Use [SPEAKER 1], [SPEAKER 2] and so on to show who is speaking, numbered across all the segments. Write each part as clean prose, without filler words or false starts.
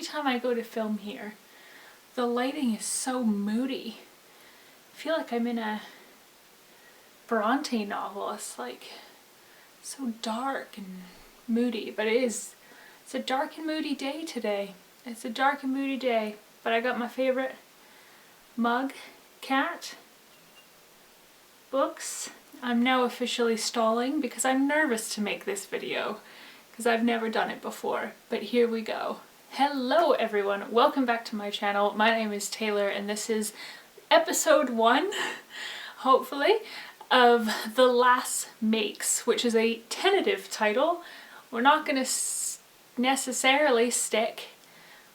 [SPEAKER 1] every time I go to film here, the lighting is so moody. I feel like I'm in a Bronte novel. It's like so dark and moody, but it's a dark and moody day today. It's a dark and moody day, but I got my favorite mug, cat, books. I'm now officially stalling because I'm nervous to make this video because I've never done it before, but here we go. Hello everyone, welcome back to my channel. My name is Taylor and this is episode 1, hopefully, of The Lass Makes, which is a tentative title. We're not going to necessarily stick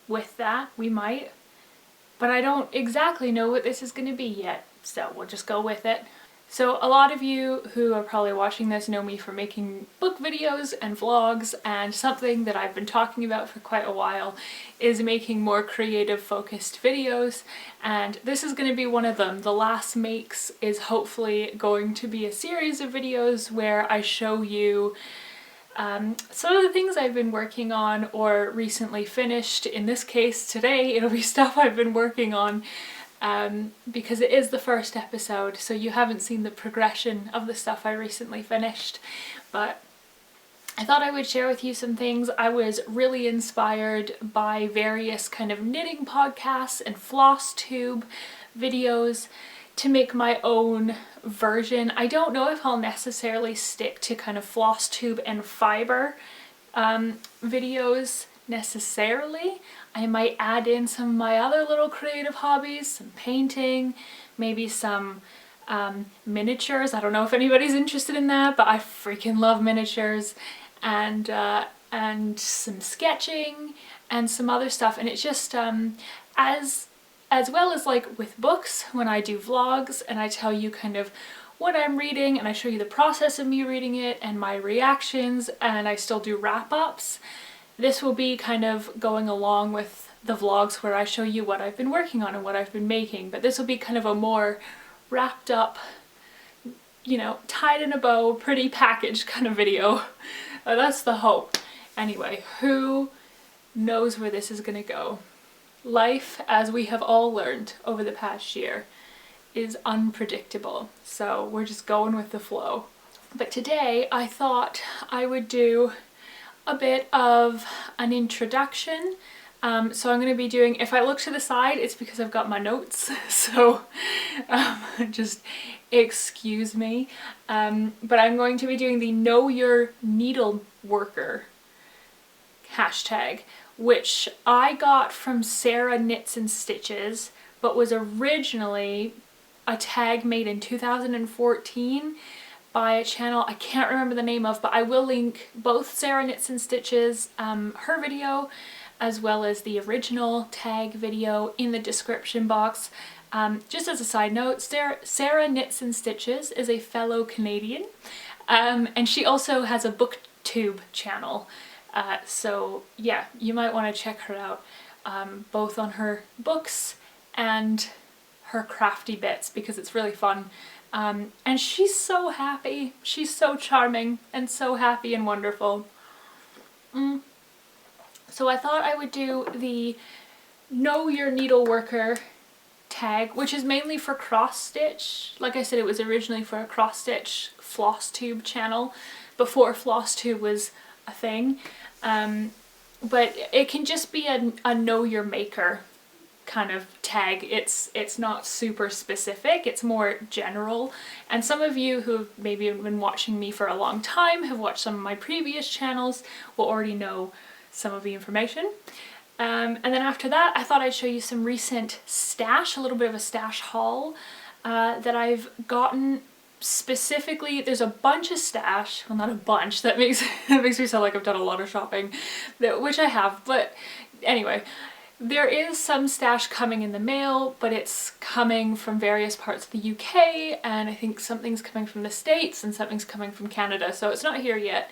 [SPEAKER 1] with that, we might, but I don't exactly know what this is going to be yet, so we'll just go with it. So a lot of you who are probably watching this know me for making book videos and vlogs, and something that I've been talking about for quite a while is making more creative focused videos, and this is going to be one of them. The Lass Makes is hopefully going to be a series of videos where I show you some of the things I've been working on or recently finished. In this case today it'll be stuff I've been working on because it is the first episode, so you haven't seen the progression of the stuff I recently finished, but I thought I would share with you some things. I was really inspired by various kind of knitting podcasts and floss tube videos to make my own version. I don't know if I'll necessarily stick to kind of floss tube and fiber videos necessarily. I might add in some of my other little creative hobbies, some painting, maybe some miniatures. I don't know if anybody's interested in that, but I freaking love miniatures, and some sketching and some other stuff. And it's just as well as like with books, when I do vlogs and I tell you kind of what I'm reading and I show you the process of me reading it and my reactions, and I still do wrap-ups. This will be kind of going along with the vlogs where I show you what I've been working on and what I've been making, but this will be kind of a more wrapped up, you know, tied in a bow, pretty packaged kind of video. That's the hope. Anyway, who knows where this is gonna go? Life, as we have all learned over the past year, is unpredictable, so we're just going with the flow. But today I thought I would do a bit of an introduction. So I'm going to be doing, if I look to the side, it's because I've got my notes, so just excuse me. But I'm going to be doing the Know Your Needle Worker hashtag, which I got from Sarah Knits and Stitches, but was originally a tag made in 2014 by a channel I can't remember the name of, but I will link both Sarah Knits and Stitches, her video, as well as the original tag video in the description box. Just as a side note, Sarah Knits and Stitches is a fellow Canadian, and she also has a booktube channel. So yeah, you might want to check her out, both on her books and her crafty bits, because it's really fun. And she's so happy. She's so charming and so happy and wonderful. So I thought I would do the Know Your Needle Worker tag, which is mainly for cross stitch. Like I said, it was originally for a cross stitch floss tube channel before floss tube was a thing. But it can just be a know your maker kind of tag. It's not super specific, it's more general, and some of you who maybe have been watching me for a long time, have watched some of my previous channels, will already know some of the information. And then after that I thought I'd show you some recent stash, a little bit of a stash haul that I've gotten. Specifically, there's a bunch of stash, well not a bunch, that makes me sound like I've done a lot of shopping, which I have, but anyway, there is some stash coming in the mail, but it's coming from various parts of the UK, and I think something's coming from the States and something's coming from Canada, so it's not here yet.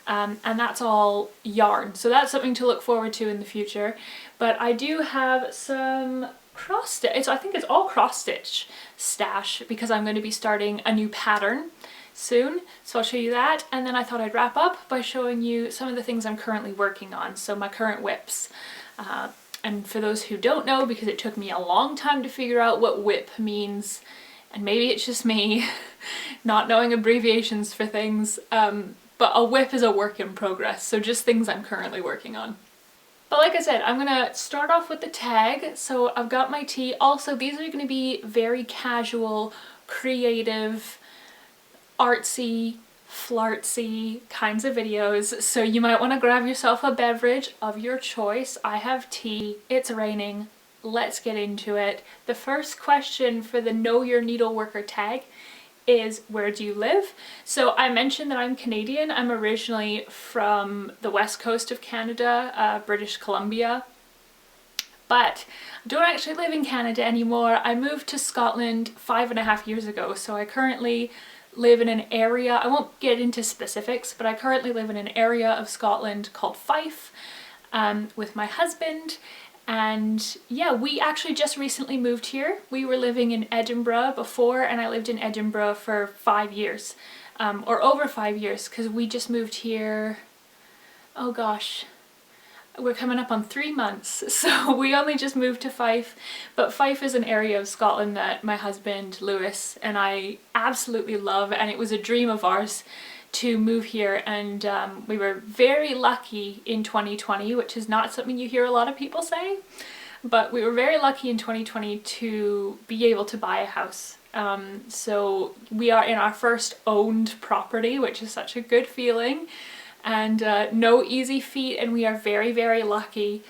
[SPEAKER 1] And that's all yarn, so that's something to look forward to in the future. But I do have some cross stitch, I think it's all cross stitch stash, because I'm going to be starting a new pattern soon, so I'll show you that. And then I thought I'd wrap up by showing you some of the things I'm currently working on, so my current whips. And for those who don't know, because it took me a long time to figure out what whip means, and maybe it's just me not knowing abbreviations for things, but a whip is a work in progress, so just things I'm currently working on. But like I said, I'm gonna start off with the tag. So I've got my tea. Also, these are gonna be very casual, creative, artsy, flartsy kinds of videos. So you might want to grab yourself a beverage of your choice. I have tea. It's raining. Let's get into it. The first question for the Know Your Needleworker tag is, where do you live? So I mentioned that I'm Canadian. I'm originally from the west coast of Canada, British Columbia, but I don't actually live in Canada anymore. I moved to Scotland 5.5 years ago, so I currently live in an area, I won't get into specifics, but I currently live in an area of Scotland called Fife, with my husband. And yeah, we actually just recently moved here. We were living in Edinburgh before, and I lived in Edinburgh for 5 years, or over 5 years, because we just moved here, oh gosh, we're coming up on 3 months, so we only just moved to Fife. But Fife is an area of Scotland that my husband Lewis and I absolutely love, and it was a dream of ours to move here, and we were very lucky in 2020, which is not something you hear a lot of people say, but we were very lucky in 2020 to be able to buy a house. So we are in our first owned property, which is such a good feeling, and no easy feat, and we are very, very lucky.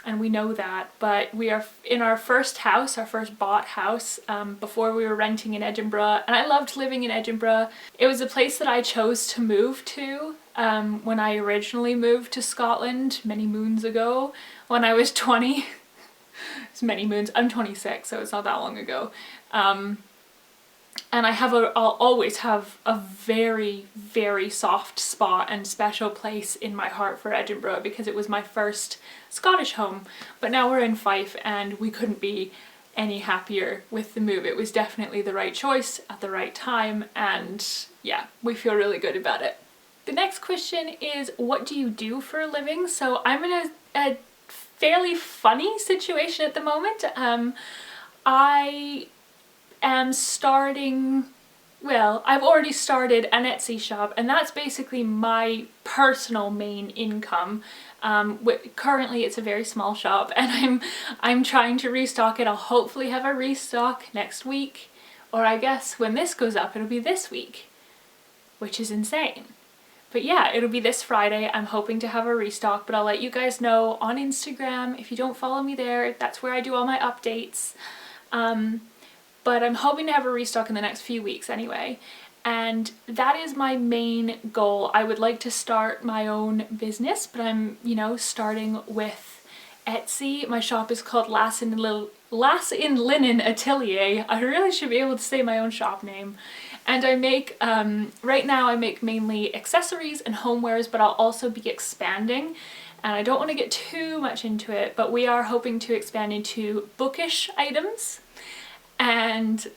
[SPEAKER 1] And we know that, but we are in our first house, our first bought house. Before we were renting in Edinburgh, and I loved living in Edinburgh. It was a place that I chose to move to when I originally moved to Scotland many moons ago when I was 20. It's many moons. I'm 26, so it's not that long ago. And I'll always have a very, very soft spot and special place in my heart for Edinburgh, because it was my first Scottish home. But now we're in Fife, and we couldn't be any happier with the move. It was definitely the right choice at the right time, and yeah, we feel really good about it. The next question is, what do you do for a living? So I'm in a fairly funny situation at the moment. I am starting, well, I've already started an Etsy shop, and that's basically my personal main income. Currently it's a very small shop, and I'm trying to restock it. I'll hopefully have a restock next week, or I guess when this goes up it'll be this week, which is insane. But yeah, it'll be this Friday. I'm hoping to have a restock, but I'll let you guys know on Instagram. If you don't follow me there, that's where I do all my updates. But I'm hoping to have a restock in the next few weeks anyway. And that is my main goal. I would like to start my own business, but I'm, starting with Etsy. My shop is called Lass in Linen Atelier. I really should be able to say my own shop name. And I make, right now I make mainly accessories and homewares, but I'll also be expanding. And I don't want to get too much into it, but we are hoping to expand into bookish items and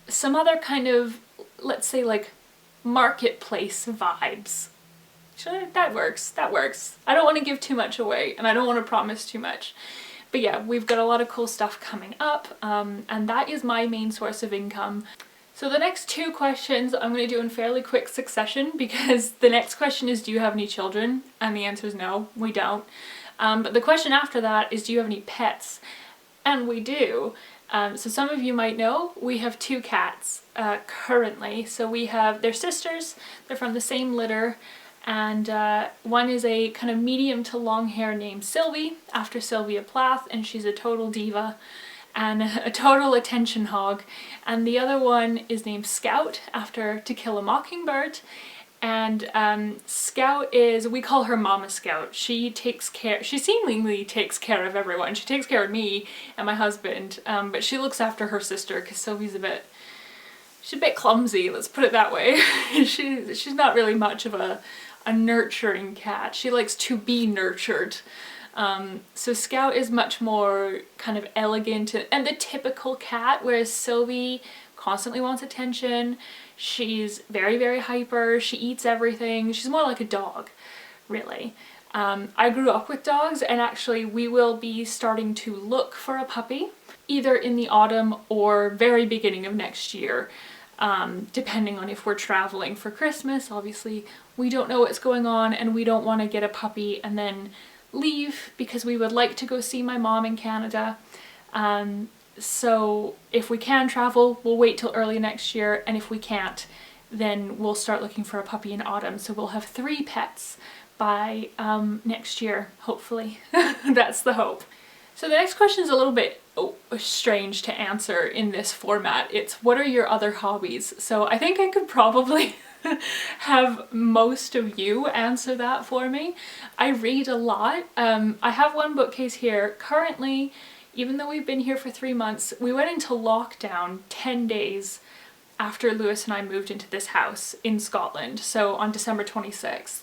[SPEAKER 1] some other kind of, let's say, like marketplace vibes. Sure, that works. I don't want to give too much away, and I don't want to promise too much. But yeah, we've got a lot of cool stuff coming up, and that is my main source of income. So the next 2 questions I'm going to do in fairly quick succession, because the next question is, do you have any children? And the answer is no, we don't. But the question after that is, do you have any pets? And we do. So some of you might know, we have 2 cats currently. So they're sisters, they're from the same litter, and one is a kind of medium to long hair named Sylvie, after Sylvia Plath, and she's a total diva and a total attention hog. And the other one is named Scout, after To Kill a Mockingbird. And Scout we call her Mama Scout. She seemingly takes care of everyone. She takes care of me and my husband, but she looks after her sister, because Sylvie's she's a bit clumsy, let's put it that way. She's not really much of a nurturing cat. She likes to be nurtured. So Scout is much more kind of elegant and the typical cat, whereas Sylvie constantly wants attention. She's very, very hyper. She eats everything. She's more like a dog, really. I grew up with dogs, and actually we will be starting to look for a puppy either in the autumn or very beginning of next year, depending on if we're traveling for Christmas. Obviously we don't know what's going on, and we don't want to get a puppy and then leave, because we would like to go see my mom in Canada. So if we can travel, we'll wait till early next year, and if we can't, then we'll start looking for a puppy in autumn. So we'll have 3 pets by next year, hopefully. That's the hope. So the next question is a little bit strange to answer in this format. It's, what are your other hobbies? So I think I could probably have most of you answer that for me. I read a lot. I have one bookcase here. Currently, even though we've been here for 3 months, we went into lockdown 10 days after Lewis and I moved into this house in Scotland, so on December 26th.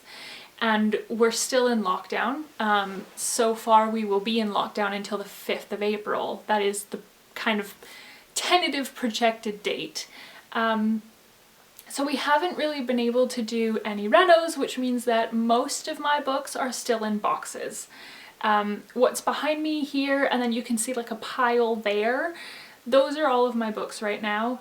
[SPEAKER 1] And we're still in lockdown. So far we will be in lockdown until the 5th of April. That is the kind of tentative projected date. So we haven't really been able to do any renos, which means that most of my books are still in boxes. What's behind me here, and then you can see like a pile there, those are all of my books right now.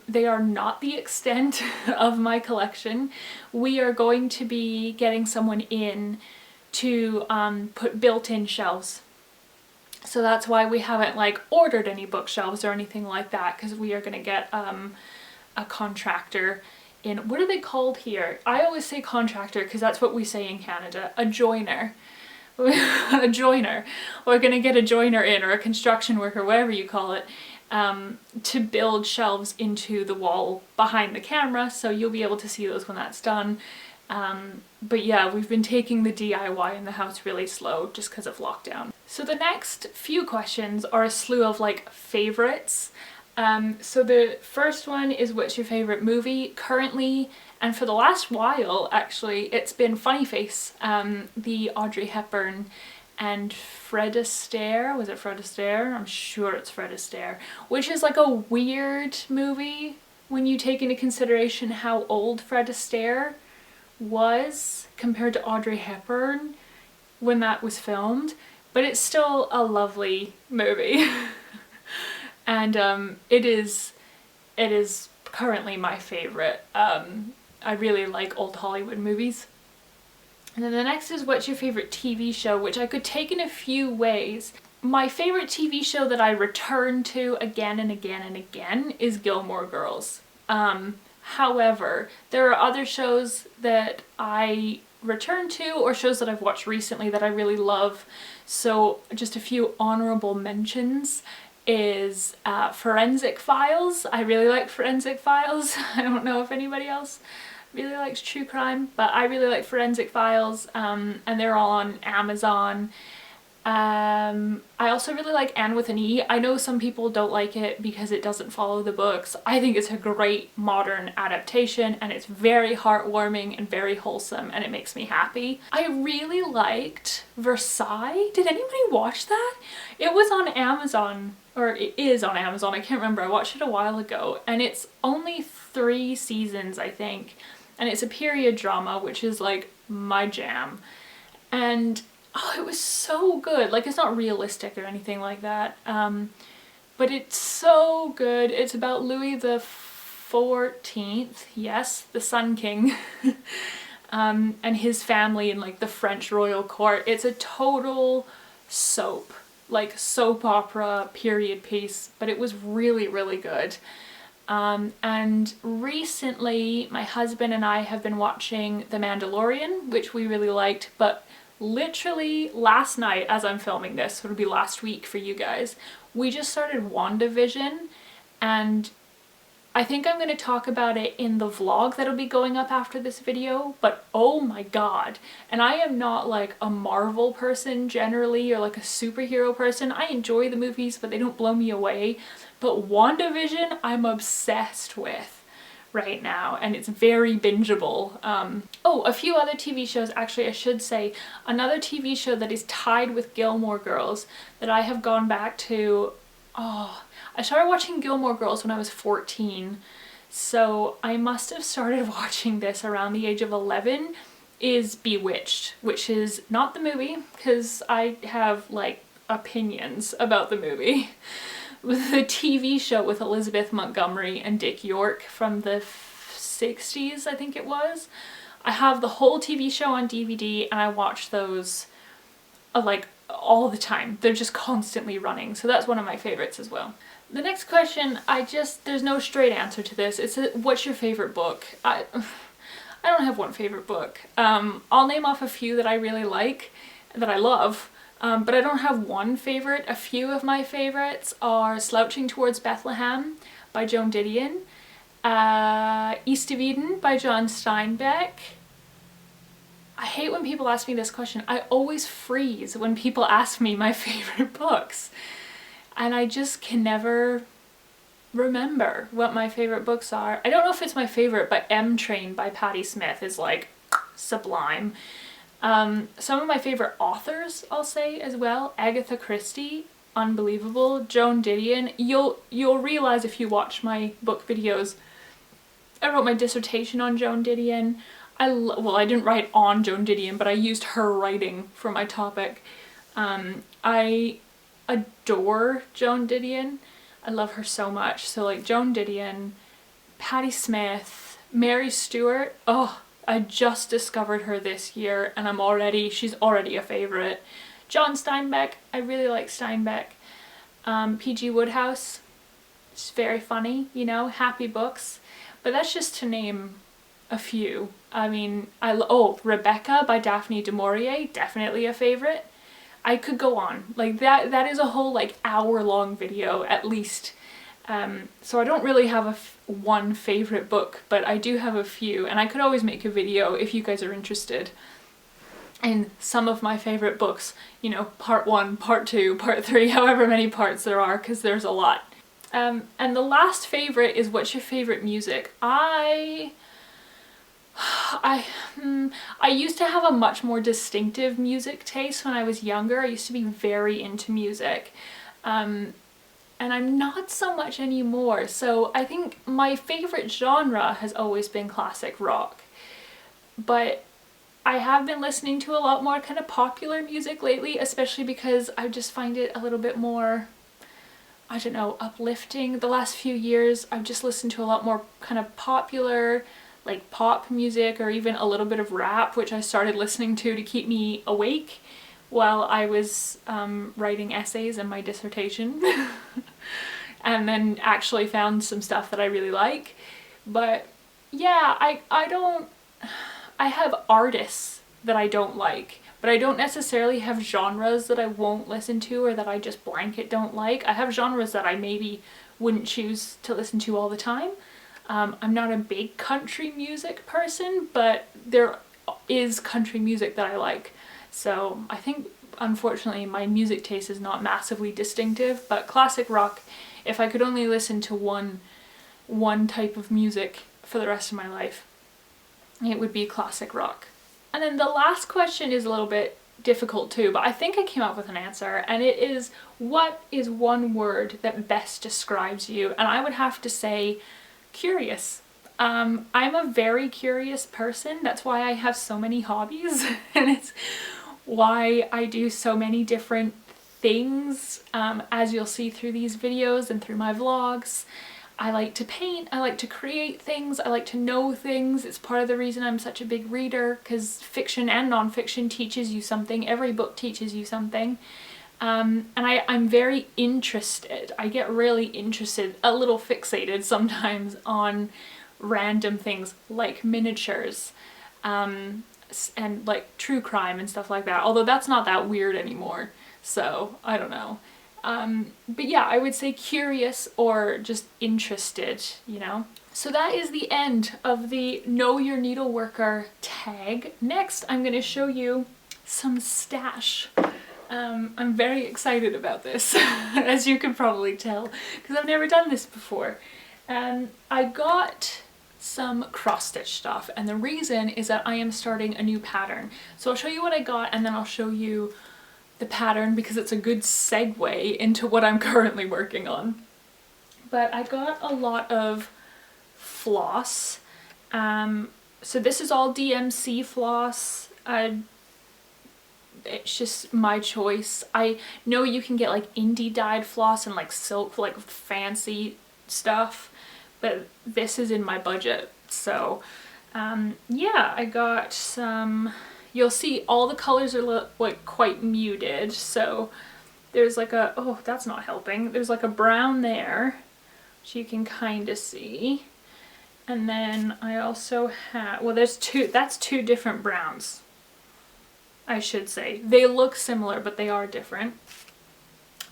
[SPEAKER 1] They are not the extent of my collection. We are going to be getting someone in to put built-in shelves. So that's why we haven't like ordered any bookshelves or anything like that, because we are going to get a contractor in. What are they called here? I always say contractor because that's what we say in Canada. A joiner. A joiner. We're going to get a joiner in, or a construction worker, whatever you call it, to build shelves into the wall behind the camera, so you'll be able to see those when that's done. But yeah, we've been taking the DIY in the house really slow just because of lockdown. So the next few questions are a slew of like favorites. So the first one is, what's your favorite movie? Currently, and for the last while actually, it's been Funny Face, the Audrey Hepburn and Fred Astaire. Was it Fred Astaire? I'm sure it's Fred Astaire. Which is like a weird movie when you take into consideration how old Fred Astaire was compared to Audrey Hepburn when that was filmed. But it's still a lovely movie. And it is currently my favorite. I really like old Hollywood movies. And then the next is, what's your favorite TV show? Which I could take in a few ways. My favorite TV show that I return to again and again and again is Gilmore Girls. However, there are other shows that I return to, or shows that I've watched recently that I really love. So just a few honorable mentions is Forensic Files. I really like Forensic Files. I don't know if anybody else really likes true crime, but I really like Forensic Files, and they're all on Amazon. I also really like Anne with an E. I know some people don't like it because it doesn't follow the books. I think it's a great modern adaptation, and it's very heartwarming and very wholesome, and it makes me happy. I really liked Versailles. Did anybody watch that? It was on Amazon, or it is on Amazon, I can't remember. I watched it a while ago, and it's only 3 seasons, I think, and it's a period drama, which is like my jam. And oh, it was so good. Like, it's not realistic or anything like that, but it's so good. It's about Louis the 14th, yes, the Sun King, and his family in like the French royal court. It's a total soap, like soap opera period piece, but it was really, really good. And recently my husband and I have been watching The Mandalorian, which we really liked, but literally last night, as I'm filming this, so it'll be last week for you guys, we just started WandaVision, and I think I'm going to talk about it in the vlog that'll be going up after this video, but oh my god. And I am not like a Marvel person generally, or like a superhero person. I enjoy the movies, but they don't blow me away. But WandaVision, I'm obsessed with right now, and it's very bingeable. Oh, a few other TV shows, actually I should say. Another TV show that is tied with Gilmore Girls that I have gone back to, I started watching Gilmore Girls when I was 14, so I must have started watching this around the age of 11, is Bewitched, which is not the movie, because I have like opinions about the movie. The TV show with Elizabeth Montgomery and Dick York from the 60s, I think it was. I have the whole TV show on DVD and I watch those like all the time. They're just constantly running, so that's one of my favorites as well. The next question, there's no straight answer to this. It's what's your favorite book? I don't have one favorite book. I'll name off a few that I really like, that I love, but I don't have one favorite. A few of my favorites are Slouching Towards Bethlehem by Joan Didion, East of Eden by John Steinbeck. I hate when people ask me this question. I always freeze when people ask me my favorite books, and I just can never remember what my favorite books are. I don't know if it's my favorite, but M Train by Patti Smith is like sublime. Some of my favorite authors, I'll say as well. Agatha Christie, unbelievable. Joan Didion. You'll realize if you watch my book videos, I wrote my dissertation on Joan Didion. Well, I didn't write on Joan Didion, but I used her writing for my topic. I adore Joan Didion. I love her so much. So like Joan Didion, Patti Smith, Mary Stuart. Oh, I just discovered her this year and she's already a favorite. John Steinbeck. I really like Steinbeck. P.G. Wodehouse. It's very funny, you know, happy books. But that's just to name a few. I mean, Rebecca by Daphne du Maurier, definitely a favorite. I could go on. Like that is a whole like hour-long video at least. So I don't really have one favorite book, but I do have a few, and I could always make a video if you guys are interested in some of my favorite books, you know, part 1, part 2, part 3, however many parts there are, because there's a lot. And the last favorite is what's your favorite music? I used to have a much more distinctive music taste when I was younger. I used to be very into music. And I'm not so much anymore. So I think my favorite genre has always been classic rock. But I have been listening to a lot more kind of popular music lately, especially because I just find it a little bit more, I don't know, uplifting. The last few years I've just listened to a lot more kind of popular, like pop music, or even a little bit of rap, which I started listening to keep me awake while I was writing essays in my dissertation. And then actually found some stuff that I really like. But yeah, I have artists that I don't like, but I don't necessarily have genres that I won't listen to or that I just blanket don't like. I have genres that I maybe wouldn't choose to listen to all the time. I'm not a big country music person, but there is country music that I like. So I think, unfortunately, my music taste is not massively distinctive, but classic rock, if I could only listen to one type of music for the rest of my life, it would be classic rock. And then the last question is a little bit difficult too, but I think I came up with an answer, and it is, what is one word that best describes you? And I would have to say curious. I'm a very curious person. That's why I have so many hobbies and it's why I do so many different things, as you'll see through these videos and through my vlogs. I like to paint, I like to create things, I like to know things. It's part of the reason I'm such a big reader, because fiction and non-fiction teaches you something. Every book teaches you something. And I'm very interested. I get really interested, a little fixated sometimes on random things like miniatures, and like true crime and stuff like that, although that's not that weird anymore, so I don't know. But yeah, I would say curious or just interested, you know? So that is the end of the Know Your Needleworker tag. Next, I'm going to show you some stash. I'm very excited about this, as you can probably tell, because I've never done this before. I got some cross-stitch stuff, and the reason is that I am starting a new pattern. So I'll show you what I got, and then I'll show you the pattern, because it's a good segue into what I'm currently working on. But I got a lot of floss, So this is all DMC floss. It's just my choice. I know you can get like indie dyed floss and like silk, like fancy stuff, but this is in my budget. So yeah, I got some, you'll see all the colors are like quite muted. So there's like a, oh, that's not helping. There's like a brown there, which you can kind of see. And then I also have, well, there's two, that's two different browns, I should say. They look similar, but they are different.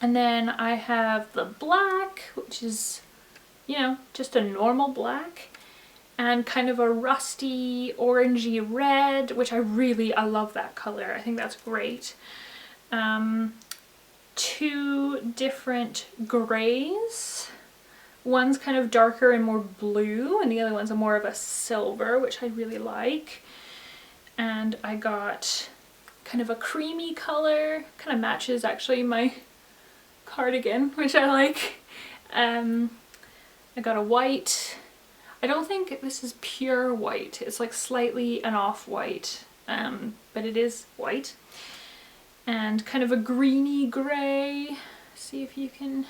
[SPEAKER 1] And then I have the black, which is, you know, just a normal black, and kind of a rusty orangey red, which I love that color. I think that's great. Two different grays. One's kind of darker and more blue, and the other one's more of a silver, which I really like. And I got kind of a creamy color, kind of matches actually my cardigan, which I like. I got a white. I don't think this is pure white. It's like slightly an off-white, but it is white. And kind of a greeny gray. See if you can...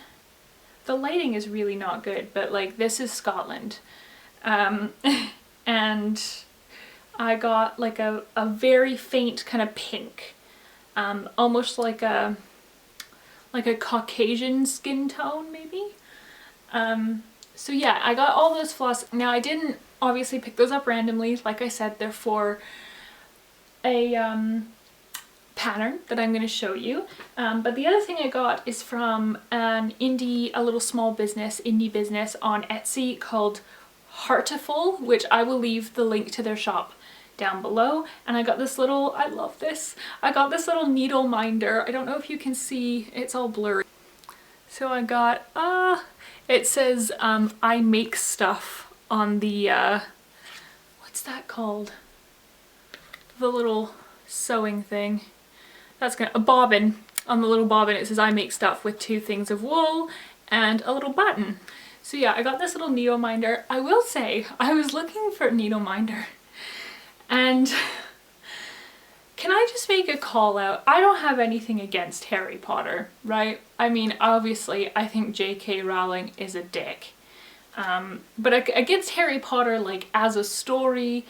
[SPEAKER 1] The lighting is really not good, but like this is Scotland. And I got like a very faint kind of pink, almost like a Caucasian skin tone maybe. So yeah, I got all those floss. Now I didn't obviously pick those up randomly. Like I said, they're for a pattern that I'm going to show you. But the other thing I got is from a little small business, indie business on Etsy called Hartiful, which I will leave the link to their shop down below. And I got this little, I love this, I got this little needle minder. I don't know if you can see, it's all blurry. So I got, it says I make stuff on the, what's that called? The little sewing thing. That's a bobbin. On the little bobbin it says I make stuff with 2 things of wool and a little button. So yeah, I got this little needle minder. I will say, I was looking for a needle minder, and can I just make a call out? I don't have anything against Harry Potter, right? I mean, obviously I think J.K. Rowling is a dick. But against Harry Potter, like as a story,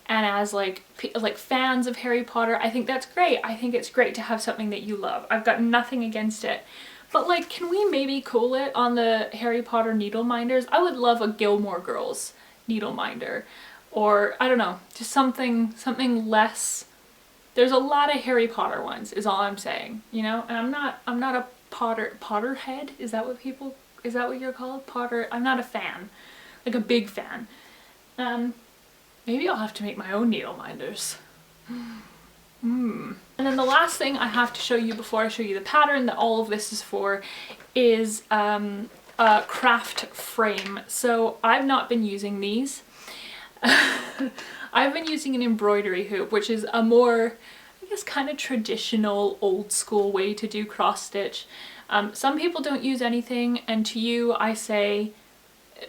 [SPEAKER 1] and as like fans of Harry Potter, I think that's great. I think it's great to have something that you love. I've got nothing against it. But like, can we maybe cool it on the Harry Potter needle minders? I would love a Gilmore Girls needle minder. Or, I don't know, just something less. There's a lot of Harry Potter ones, is all I'm saying, you know? And I'm not a Potterhead? Is that what you're called? Potter? I'm not a fan. Like a big fan. Maybe I'll have to make my own needle minders. And then the last thing I have to show you before I show you the pattern that all of this is for is a craft frame. So I've not been using these. I've been using an embroidery hoop, which is a more, I guess, kind of traditional old school way to do cross stitch. Some people don't use anything, and to you I say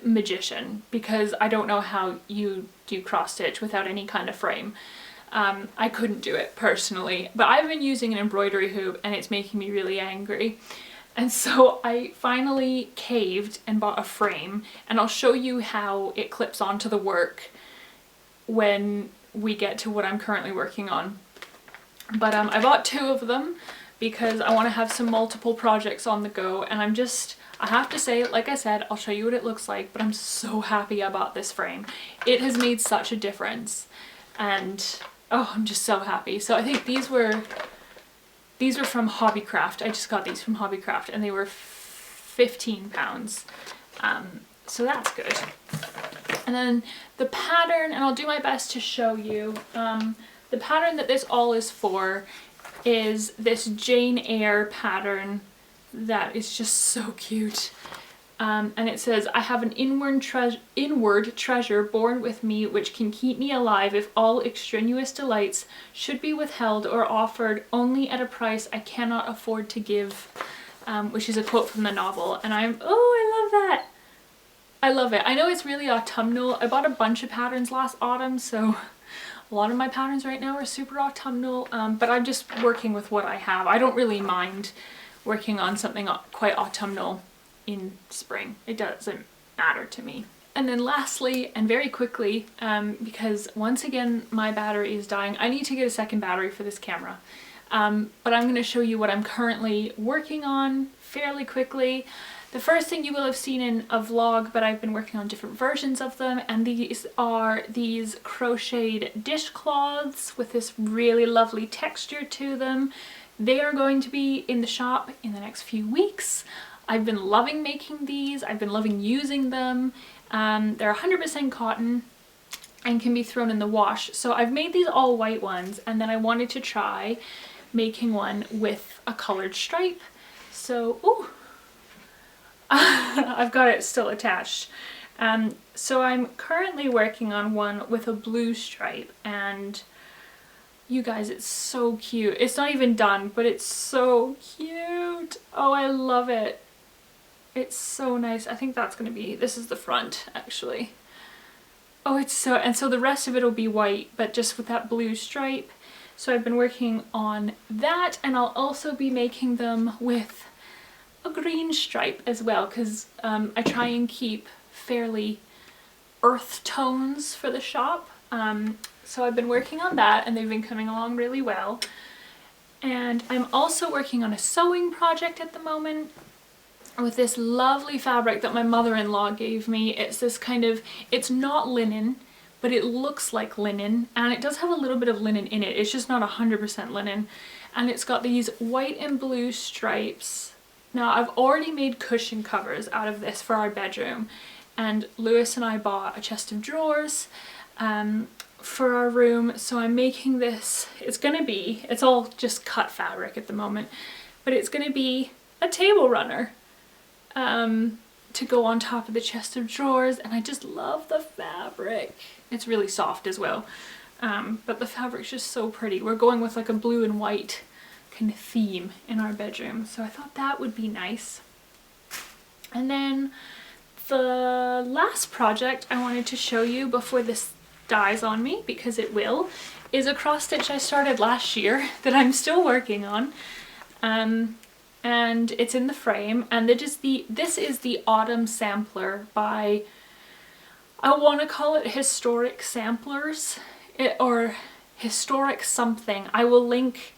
[SPEAKER 1] magician, because I don't know how you do cross stitch without any kind of frame. I couldn't do it personally, but I've been using an embroidery hoop and it's making me really angry. And so I finally caved and bought a frame, and I'll show you how it clips onto the work when we get to what I'm currently working on. But I bought 2 of them because I want to have some multiple projects on the go, and I have to say, like I said, I'll show you what it looks like, but I'm so happy I bought this frame. It has made such a difference, and oh, I'm just so happy. So I think these were from Hobbycraft. I just got these from Hobbycraft, and they were £15. So that's good. And then the pattern, and I'll do my best to show you, the pattern that this all is for is this Jane Eyre pattern that is just so cute. And it says, I have an inward treasure born with me which can keep me alive if all extraneous delights should be withheld or offered only at a price I cannot afford to give, which is a quote from the novel. And I love that. I love it. I know it's really autumnal. I bought a bunch of patterns last autumn, so A lot of my patterns right now are super autumnal, but I'm just working with what I have. I don't really mind working on something quite autumnal in spring. It doesn't matter to me. And then lastly, and very quickly, because once again my battery is dying, I need to get a second battery for this camera. But I'm going to show you what I'm currently working on fairly quickly. The first thing you will have seen in a vlog, but I've been working on different versions of them, and these are these crocheted dishcloths with this really lovely texture to them. They are going to be in the shop in the next few weeks. I've been loving making these, I've been loving using them. They're 100% cotton and can be thrown in the wash. So I've made these all white ones, and then I wanted to try making one with a colored stripe. So, ooh, I've got it still attached. So I'm currently working on one with a blue stripe, and you guys, it's so cute. It's not even done, but it's so cute. Oh, I love it. It's so nice. I think that's gonna be, this is the front actually. Oh, it's so, and so the rest of it will be white, but just with that blue stripe. So I've been working on that, and I'll also be making them with a green stripe as well, because I try and keep fairly earth tones for the shop. So I've been working on that, and they've been coming along really well. And I'm also working on a sewing project at the moment with this lovely fabric that my mother-in-law gave me. It's this kind of, it's not linen, but it looks like linen, and it does have a little bit of linen in it. It's just not 100% linen. And it's got these white and blue stripes. Now, I've already made cushion covers out of this for our bedroom, and Lewis and I bought a chest of drawers for our room, so I'm making this. It's all just cut fabric at the moment, but it's gonna be a table runner to go on top of the chest of drawers, and I just love the fabric. It's really soft as well, but the fabric's just so pretty. We're going with like a blue and white kind of theme in our bedroom, so I thought that would be nice. And then the last project I wanted to show you before this dies on me, because it will, is a cross stitch I started last year that I'm still working on, and it's in the frame, and this is the Autumn Sampler by, I want to call it Historic Samplers, or Historic something. I will link,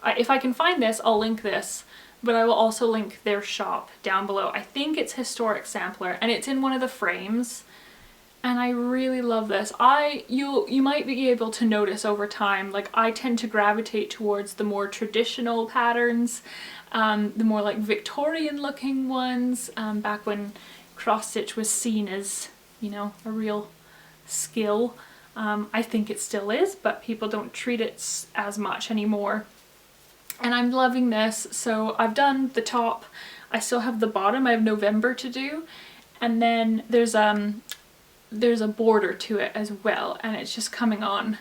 [SPEAKER 1] if I can find this, I'll link this, but I will also link their shop down below. I think it's Historic Sampler, and it's in one of the frames, and I really love this. You might be able to notice over time, like I tend to gravitate towards the more traditional patterns, the more like Victorian looking ones, back when cross stitch was seen as, you know, a real skill. I think it still is, but people don't treat it as much anymore. And I'm loving this. So I've done the top, I still have the bottom, I have November to do, and then there's a border to it as well, and it's just coming on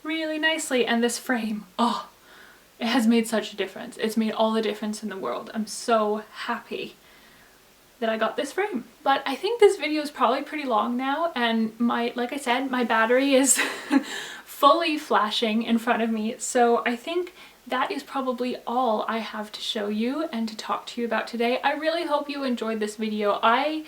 [SPEAKER 1] really nicely. And this frame, oh, it has made such a difference. It's made all the difference in the world. I'm so happy that I got this frame. But I think this video is probably pretty long now, and like I said, my battery is fully flashing in front of me, so I think that is probably all I have to show you and to talk to you about today. I really hope you enjoyed this video. I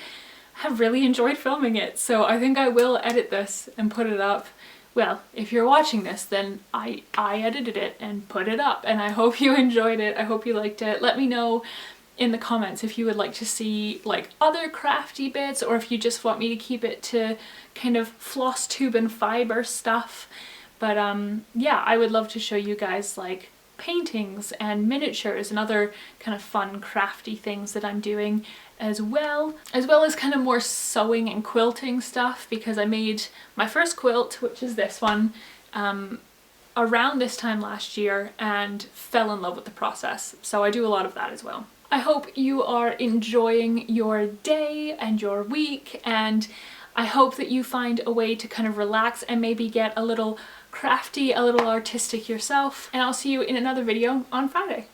[SPEAKER 1] have really enjoyed filming it, so I think I will edit this and put it up. Well, if you're watching this, then I edited it and put it up, and I hope you enjoyed it. I hope you liked it. Let me know in the comments if you would like to see like other crafty bits, or if you just want me to keep it to kind of floss tube and fiber stuff. But yeah, I would love to show you guys like paintings and miniatures and other kind of fun crafty things that I'm doing, as well as kind of more sewing and quilting stuff, because I made my first quilt, which is this one, around this time last year and fell in love with the process. So I do a lot of that as well. I hope you are enjoying your day and your week, and I hope that you find a way to kind of relax and maybe get a little crafty, a little artistic yourself, and I'll see you in another video on Friday.